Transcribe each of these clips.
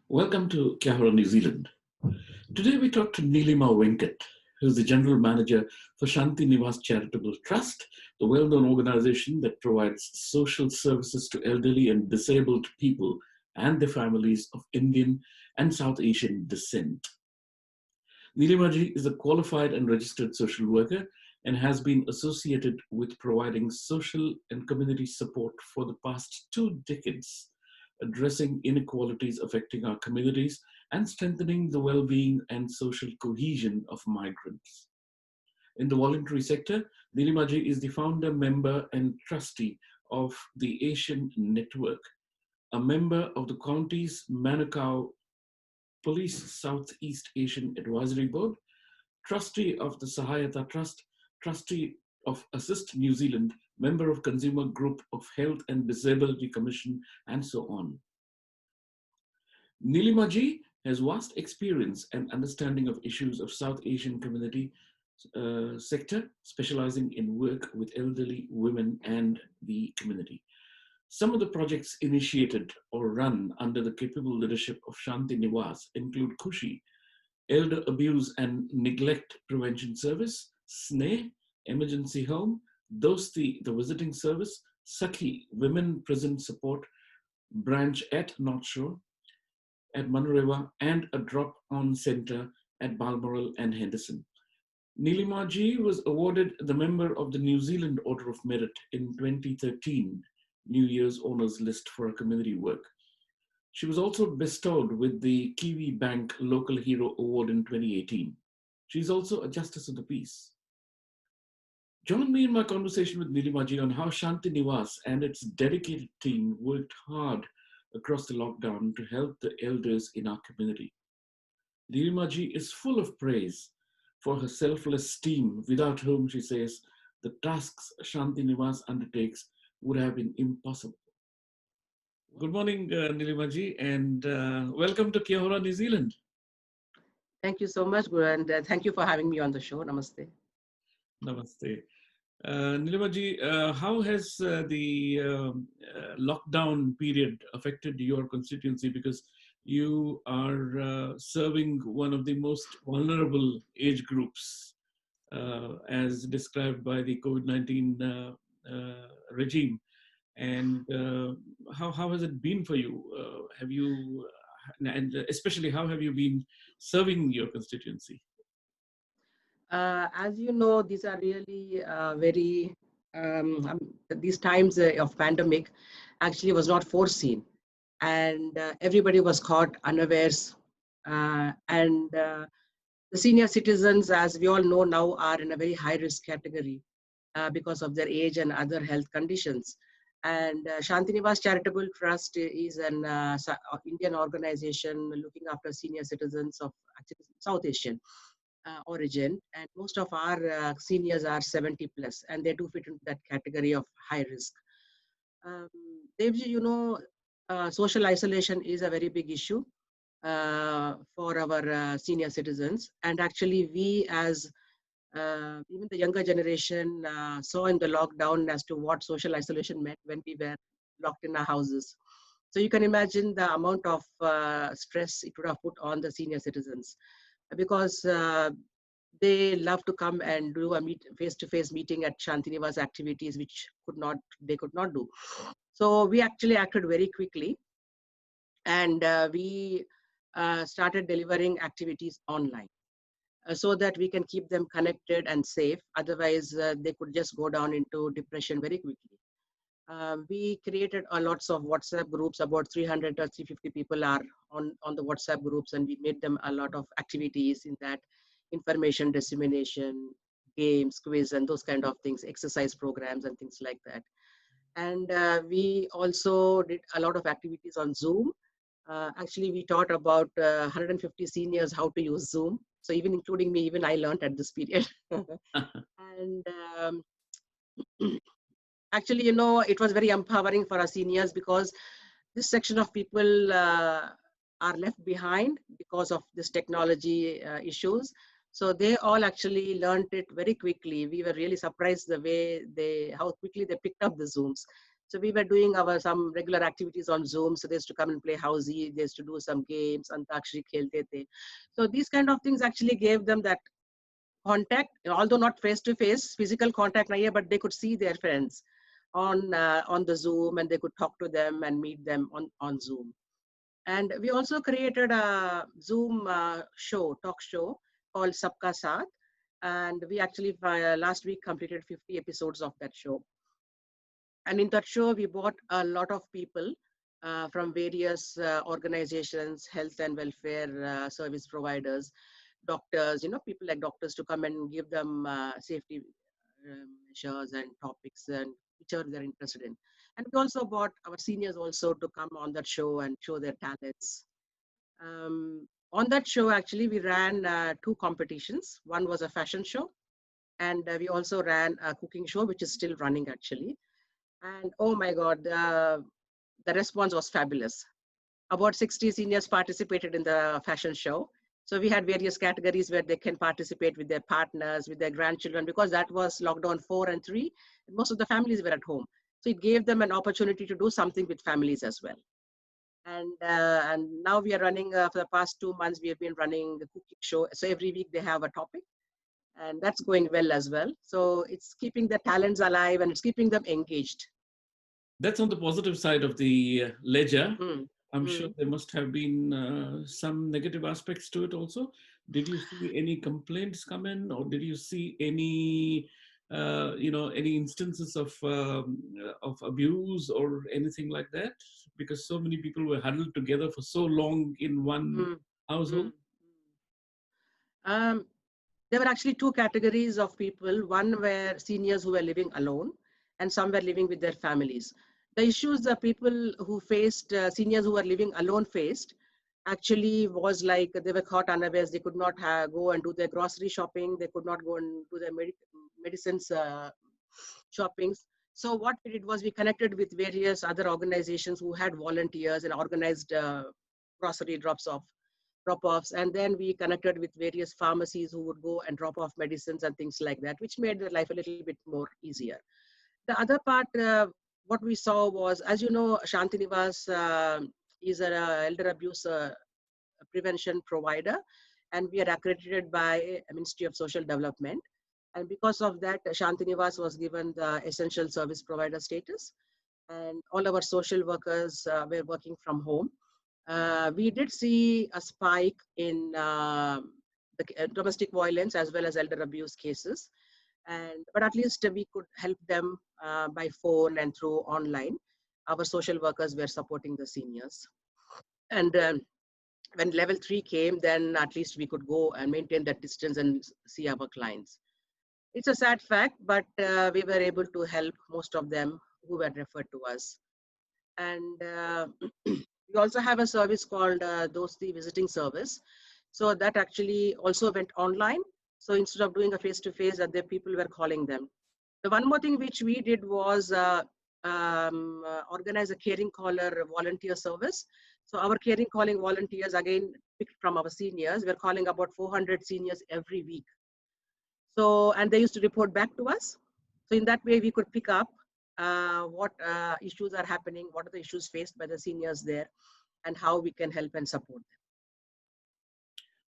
Welcome to Hora, New Zealand. Today we talk to Nilima Venkat, who is the General Manager for Shanti Niwas Charitable Trust, the well-known organization that provides social services to elderly and disabled people and their families of Indian and South Asian descent. Nilima ji is a qualified and registered social worker and has been associated with providing social and community support for the past 2 decades, addressing inequalities affecting our communities and strengthening the well-being and social cohesion of migrants. In the voluntary sector, Nilima ji is the founder, member, and trustee of the Asian Network, a member of the county's Manukau Police Southeast Asian Advisory Board, trustee of the Sahayata Trust, trustee of Assist New Zealand, member of Consumer Group of Health and Disability Commission, and so on. Nilima ji has vast experience and understanding of issues of South Asian community sector, specializing in work with elderly women and the community. Some of the projects initiated or run under the capable leadership of Shanti Niwas include Kushi, Elder Abuse and Neglect Prevention Service, SNE, Emergency Home, Dosti, the Visiting Service, Sakhi, Women Prison Support Branch at North Shore, at Manurewa, and a drop-on center at Balmoral and Henderson. Nilima ji was awarded the member of the New Zealand Order of Merit in 2013 New Year's Honours List for her community work. She was also bestowed with the Kiwi Bank Local Hero Award in 2018. She's also a Justice of the Peace. Join me in my conversation with Nilima ji on how Shanti Niwas and its dedicated team worked hard across the lockdown to help the elders in our community. Nilima ji is full of praise for her selfless team, without whom, she says, the tasks Shanti Niwas undertakes would have been impossible. Good morning, Nilima ji, and welcome to Hora, New Zealand. Thank you so much, Guru, and thank you for having me on the show. Namaste. Namaste. Nilima ji, how has the lockdown period affected your constituency? Because you are serving one of the most vulnerable age groups as described by the COVID-19 regime. And how has it been for you? Have you, and especially how have you been serving your constituency? As you know, these are really these times of pandemic actually was not foreseen. And everybody was caught unawares. The senior citizens, as we all know now, are in a very high risk category because of their age and other health conditions. And Shanti Niwas Charitable Trust is an Indian organization looking after senior citizens of actually South Asian origin. And most of our seniors are 70 plus, and they do fit into that category of high risk. Devji, you know, social isolation is a very big issue for our senior citizens. And actually, we as even the younger generation saw in the lockdown as to what social isolation meant when we were locked in our houses. So you can imagine the amount of stress it would have put on the senior citizens, because they love to come and do a face-to-face meeting at Shanti Niwas activities, which they could not do. So we actually acted very quickly, and we started delivering activities online, so that we can keep them connected and safe. Otherwise, they could just go down into depression very quickly. We created lots of WhatsApp groups. About 300 or 350 people are on the WhatsApp groups, and we made them a lot of activities in that: information dissemination, games, quiz, and those kind of things, exercise programs and things like that. And we also did a lot of activities on Zoom. Actually, we taught about 150 seniors how to use Zoom. So even including me, even I learned at this period. And actually, you know, it was very empowering for our seniors, because this section of people are left behind because of this technology issues. So they all actually learned it very quickly. We were really surprised the way how quickly they picked up the Zooms. So we were doing some regular activities on Zoom. So they used to come and play housey. They used to do some games, antakshari khelte the. So these kind of things actually gave them that contact, although not face to face, physical contact, but they could see their friends on the Zoom, and they could talk to them and meet them on Zoom. And we also created a Zoom talk show called Sabka Saath. And we actually last week completed 50 episodes of that show. And in that show, we brought a lot of people from various organizations, health and welfare service providers, doctors, people like doctors to come and give them safety measures and topics and whichever they're interested in. And we also brought our seniors also to come on that show and show their talents. On that show, actually, we ran 2 competitions. One was a fashion show, and we also ran a cooking show, which is still running actually. And oh my God, the response was fabulous. About 60 seniors participated in the fashion show. So we had various categories where they can participate with their partners, with their grandchildren, because that was lockdown 4 and 3. And most of the families were at home. So it gave them an opportunity to do something with families as well. And now we are running, for the past 2 months, we have been running the cooking show. So every week they have a topic, and that's going well as well. So it's keeping the talents alive and it's keeping them engaged. That's on the positive side of the ledger. Mm. I'm sure there must have been some negative aspects to it also. Did you see any complaints come in, or did you see any, any instances of abuse or anything like that? Because so many people were huddled together for so long in one household. There were actually 2 categories of people. One were seniors who were living alone, and some were living with their families. The issues the people who faced, seniors who were living alone faced, actually was like they were caught unawares. They could not go and do their grocery shopping. They could not go and do their medicines shoppings. So what we did was we connected with various other organizations who had volunteers and organized grocery drop-offs, and then we connected with various pharmacies who would go and drop off medicines and things like that, which made their life a little bit more easier. The other part, what we saw was, as you know, Shanti Niwas is an elder abuse prevention provider, and we are accredited by Ministry of Social Development. And because of that, Shanti Niwas was given the essential service provider status, and all our social workers were working from home. We did see a spike in the domestic violence as well as elder abuse cases, but at least we could help them by phone and through online. Our social workers were supporting the seniors, and when level 3 came, then at least we could go and maintain that distance and see our clients. It's a sad fact, but we were able to help most of them who were referred to us. And we also have a service called Dosti Visiting Service. So that actually also went online. So instead of doing a face-to-face, the people were calling them. The one more thing which we did was organize a caring caller volunteer service. So our caring calling volunteers, again, picked from our seniors. We're calling about 400 seniors every week. So, and they used to report back to us. So in that way, we could pick up what issues are happening, what are the issues faced by the seniors there, and how we can help and support them.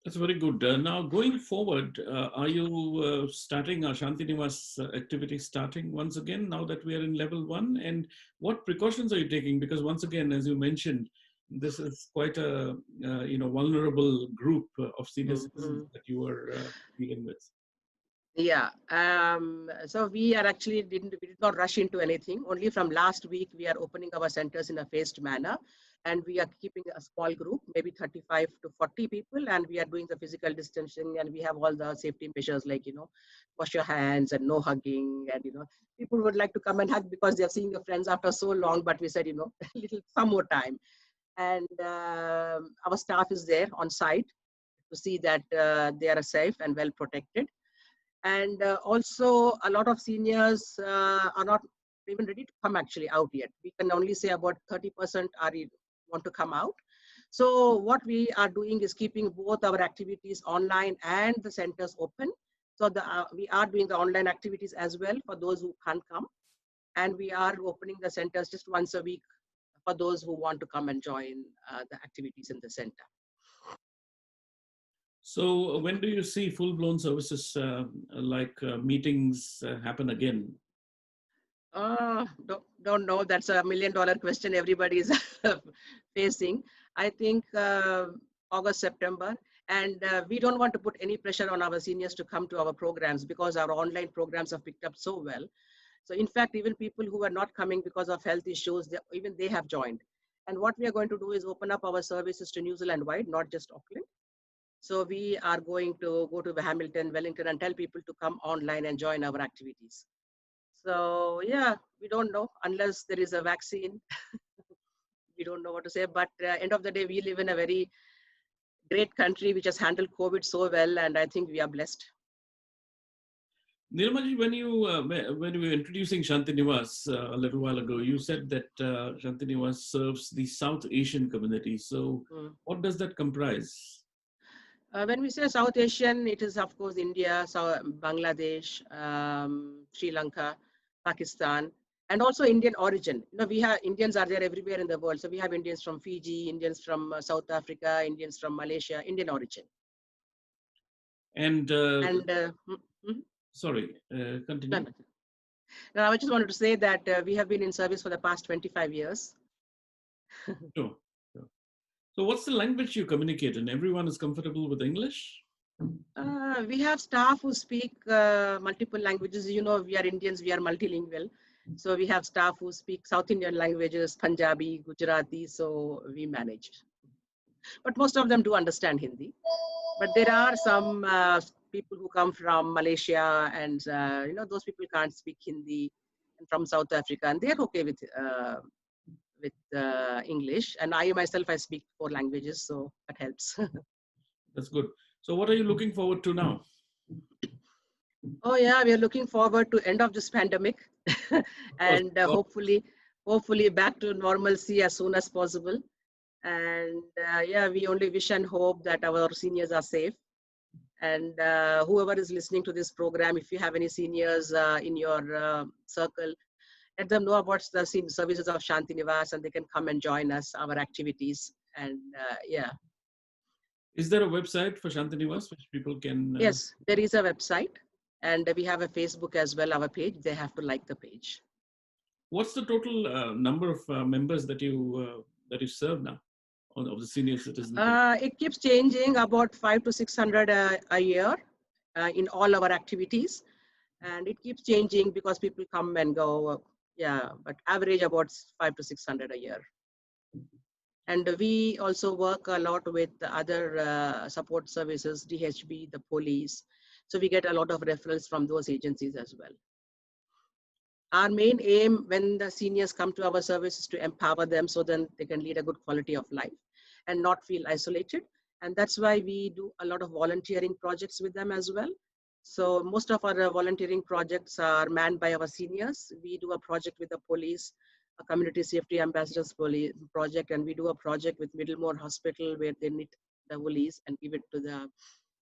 That's very good. Now, going forward, are you starting Shanti Niwas activity starting once again now that we are in level 1? And what precautions are you taking? Because once again, as you mentioned, this is quite a vulnerable group of senior citizens that you are dealing with. Yeah. So we are actually we did not rush into anything. Only from last week we are opening our centers in a phased manner, and we are keeping a small group, maybe 35 to 40 people, and we are doing the physical distancing, and we have all the safety measures like wash your hands and no hugging, and people would like to come and hug because they are seeing their friends after so long. But we said some more time, and our staff is there on site to see that they are safe and well protected. And also a lot of seniors are not even ready to come actually out yet. We can only say about 30% want to come out. So what we are doing is keeping both our activities online and the centers open. So we are doing the online activities as well for those who can't come. And we are opening the centers just once a week for those who want to come and join the activities in the center. So when do you see full-blown services like meetings happen again? Don't know. That's a $1 million question everybody is facing. I think August, September. And we don't want to put any pressure on our seniors to come to our programs because our online programs have picked up so well. So in fact, even people who are not coming because of health issues, even they have joined. And what we are going to do is open up our services to New Zealand wide, not just Auckland. So we are going to go to Hamilton, Wellington, and tell people to come online and join our activities. So yeah, we don't know unless there is a vaccine. We don't know what to say. But end of the day, we live in a very great country which has handled COVID so well, and I think we are blessed. Nilima, when you were introducing Shanti Niwas a little while ago, you said that Shanti Niwas serves the South Asian community. So what does that comprise? When we say South Asian, it is of course India, Bangladesh, Sri Lanka, Pakistan, and also Indian origin. You know, we have Indians are there everywhere in the world. So we have Indians from Fiji, Indians from South Africa, Indians from Malaysia, Indian origin. And sorry, continue. No, I just wanted to say that we have been in service for the past 25 years. Sure. So what's the language you communicate in? Everyone is comfortable with English? We have staff who speak multiple languages. You know, we are Indians, we are multilingual. So we have staff who speak South Indian languages, Punjabi, Gujarati, so we manage. But most of them do understand Hindi. But there are some people who come from Malaysia and, you know, those people can't speak Hindi, and from South Africa, and they're okay with English. And I myself, I speak 4 languages, so that helps. That's good. So what are you looking forward to now? Oh yeah, we are looking forward to end of this pandemic and hopefully back to normalcy as soon as possible. And yeah, we only wish and hope that our seniors are safe. And whoever is listening to this program, if you have any seniors in your circle, let them know about the services of Shanti Niwas, and they can come and join us, our activities. And yeah. Is there a website for Shanti Niwas which people can? Yes, there is a website, and we have a Facebook as well, our page. They have to like the page. What's the total number of members that you serve now of the senior citizens? It keeps changing, about 500 to 600 a year in all our activities, and it keeps changing because people come and go. Yeah, but average about 500 to 600 a year. And we also work a lot with other support services, DHB, the police. So we get a lot of referrals from those agencies as well. Our main aim when the seniors come to our service is to empower them so then they can lead a good quality of life and not feel isolated. And that's why we do a lot of volunteering projects with them as well. So most of our volunteering projects are manned by our seniors. We do a project with the police, a community safety ambassadors project, and we do a project with Middlemore Hospital where they knit the woolies and give it to the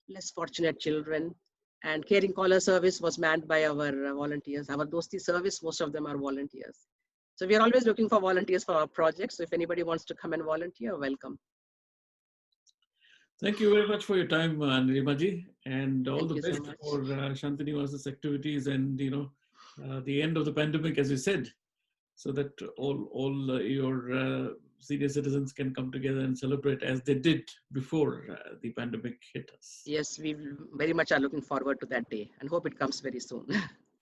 less fortunate children. And caring caller service was manned by our volunteers. Our Dosti service, most of them are volunteers. So we are always looking for volunteers for our projects. So if anybody wants to come and volunteer, welcome. Thank you very much for your time, Nilimaji, and all the best so for Shanti Niwas' activities and the end of the pandemic, as you said, so that all your senior citizens can come together and celebrate as they did before the pandemic hit us. Yes, we very much are looking forward to that day and hope it comes very soon.